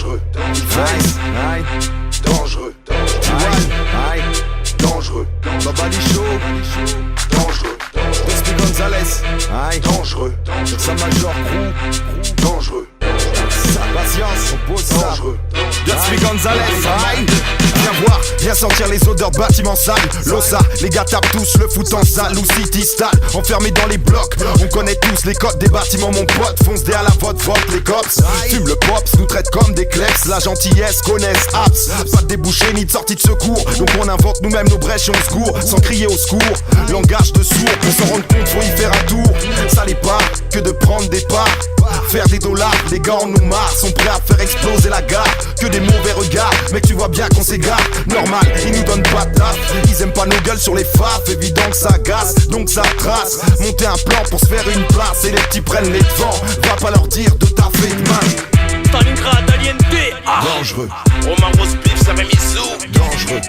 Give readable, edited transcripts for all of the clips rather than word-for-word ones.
dangereux, dangereux, dangereux, Baba Licho, dangereux, Despy Gonzalez, dangereux, sa major crew, dangereux, sa patience, on pose ça. dangereux, Despy Gonzalez, viens voir, viens sentir les odeurs de bâtiments sales. L'ossa, les gars tapent tous le foot en salle ou city style, enfermés dans les blocs. On connaît tous les codes des bâtiments, mon pote. Fonce derrière la vote, vote les cops. Fume le pops, nous traite comme des kleps. La gentillesse connaissent apps. Pas de débouché ni de sortie de secours. Donc on invente nous-mêmes nos brèches et on se court sans crier au secours. Langage de sourd, pour s'en rendre compte, faut y faire un tour. Ça les pas que de prendre des parts. Faire des dollars, les gars en nous marre. Sont prêts à faire exploser la gare. Que des mauvais regards, mais tu vois bien qu'on s'égare. Normal, ils nous donnent pas de taf. Ils aiment pas nos gueules sur les faf. Évident que ça agace, donc ça trace. Monter un plan pour se faire une place. Et les petits prennent les devants. Va pas leur dire de taffer demain. Stalingrad, Aliente, Dangereux, Romain Rospif, ça Mizou, dangereux,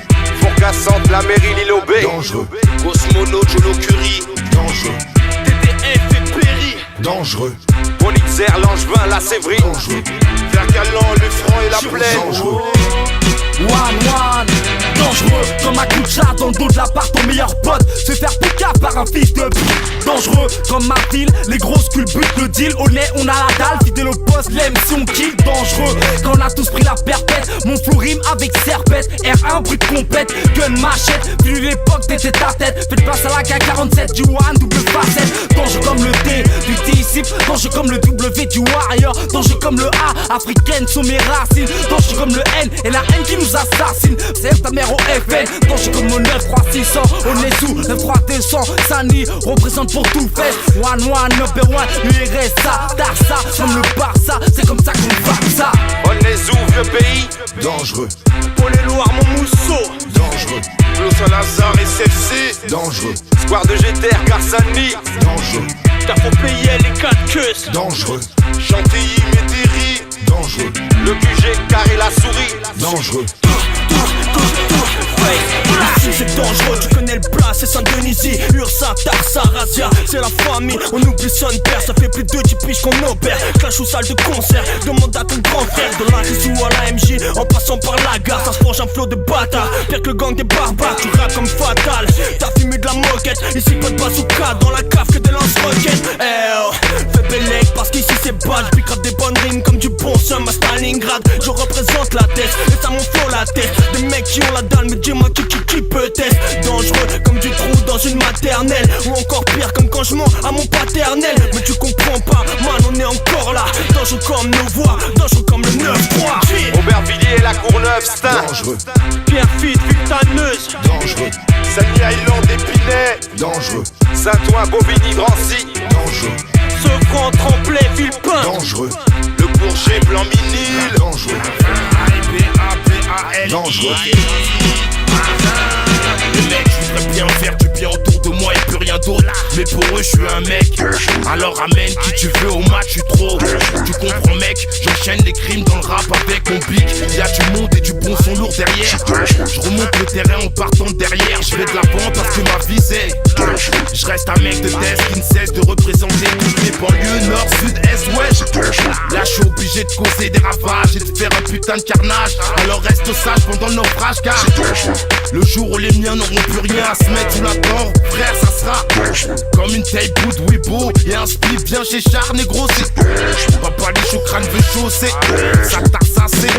Fourcassante, la mairie, l'île au B, dangereux, Cosmono, Jolo Curie, dangereux, TDF et Perry, dangereux, Politzer, Langevin, la Sévry, dangereux, Vercalan, le franc et la plaine, dangereux. One, dangereux comme un coup de chat dans le dos de l'appart, ton meilleur pote se faire piquer par un fils de pute. Dangereux comme ma ville, les grosses culbutes, le deal, au nez on a la dalle, fidèle au poste, l'aime si on kill. Dangereux quand on a tous pris la perpète, mon flow rime avec serpette, R1 brut complète, gun machette, plus l'époque t'étais ta tête, faites place à la K47 du One, double facette. Dangereux comme le D du disciple, dangereux comme le W du Warrior, dangereux comme le A, africaine sont mes racines, dangereux comme le N et la haine qui nous assassine, c'est ta mère au FN, dangereux comme au 93600, on est sous 9300, Sani représente pour tout fait, one, number one, l'URSA, Darsa, comme le Barça, c'est comme ça qu'on va ça. on les ouvre le pays, Dangereux, Paul et Loire, mon mousseau, dangereux, Flo Saint-Lazare, SFC, dangereux, Square de GTR, Garsani, dangereux, t'as faut payer les 4 queues, dangereux, Chantilly, Médéry, dangereux, le QG, Carré, la souris, dangereux, c'est dangereux, tu connais le plat, c'est Saint-Denisy, Ursa, Tarsa, Razia, c'est la famille, on oublie son père, ça fait plus de 10 piges qu'on opère, clash ou salle de concert, demande à ton grand frère, de la Rizou à la MJ, en passant par la gare, ça se forge un flot de bâtards, pire que le gang des barbares, tu rappes comme fatal, t'as fumé de la moquette, ici pas de bazooka, dans la cave que des lance-roquettes, fais bellec, parce qu'ici c'est bad, je grave des bonnes rimes comme du bon seum à Stalingrad, je représente la tête, et ça m'en flot la tête, des mecs qui ont la dalle, mais dis-moi qui peut-être dangereux comme du trou dans une maternelle, ou encore pire comme quand je mens à mon paternel, mais tu comprends pas, man on est encore là, dangereux comme nos voix, dangereux comme le 9-3, Aubervilliers, la Courneuve, Stein, dangereux, Pierrefitte, Fultaneuse, dangereux, Sani Island, Épinay, dangereux, Saint-Ouen, Bobigny, Drancy, dangereux, Sevran, Tremblay, Villepin, dangereux, le Bourget, Blanc-Minil, dangereux, dangereux, Les mecs, je voudrais bien faire du bien autour de moi et plus rien d'autre. Mais pour eux, je suis un mec. Alors amène qui tu veux au match, je suis trop. Tu comprends, mec, j'enchaîne les crimes dans le rap avec mon pic. Y'a du monde et du bon son lourd derrière. Je remonte le terrain en partant de derrière. Je vais de l'avant parce que ma vie c'est. Je reste un mec de test qui ne cesse de représenter toutes les banlieues, nord, sud, est, ouest. Là, je suis obligé de causer des ravages et de faire un putain de carnage. Alors reste sage pendant le naufrage, car le jour où les miens n'auront plus rien à se mettre sous la dent, frère, ça sera comme une taille bout de Weibo et un split bien chez Char, négro, c'est Papa les choux crâne veut chausser, ça tasse, ça c'est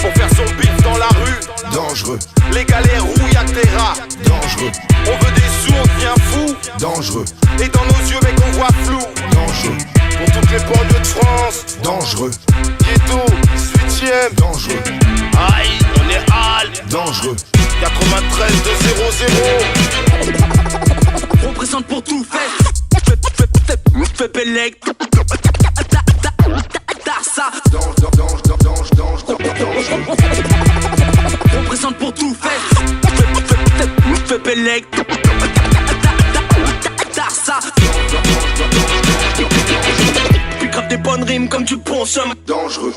pour faire son bif dans la rue, dangereux, les galères rouillent à terra, dangereux, on veut des sous, on devient fou, dangereux, et dans nos yeux mec on voit flou, dangereux, pour toutes les banlieues de France, dangereux, ghetto, 8ème, dangereux, aïe, on est hal, dangereux, 93 de 00, Représente pour tout fait, fais bellec, Darsa, représente pour tout fait, fais bellec, Darsa, puis grave des bonnes rimes comme du bon seum. dangereux.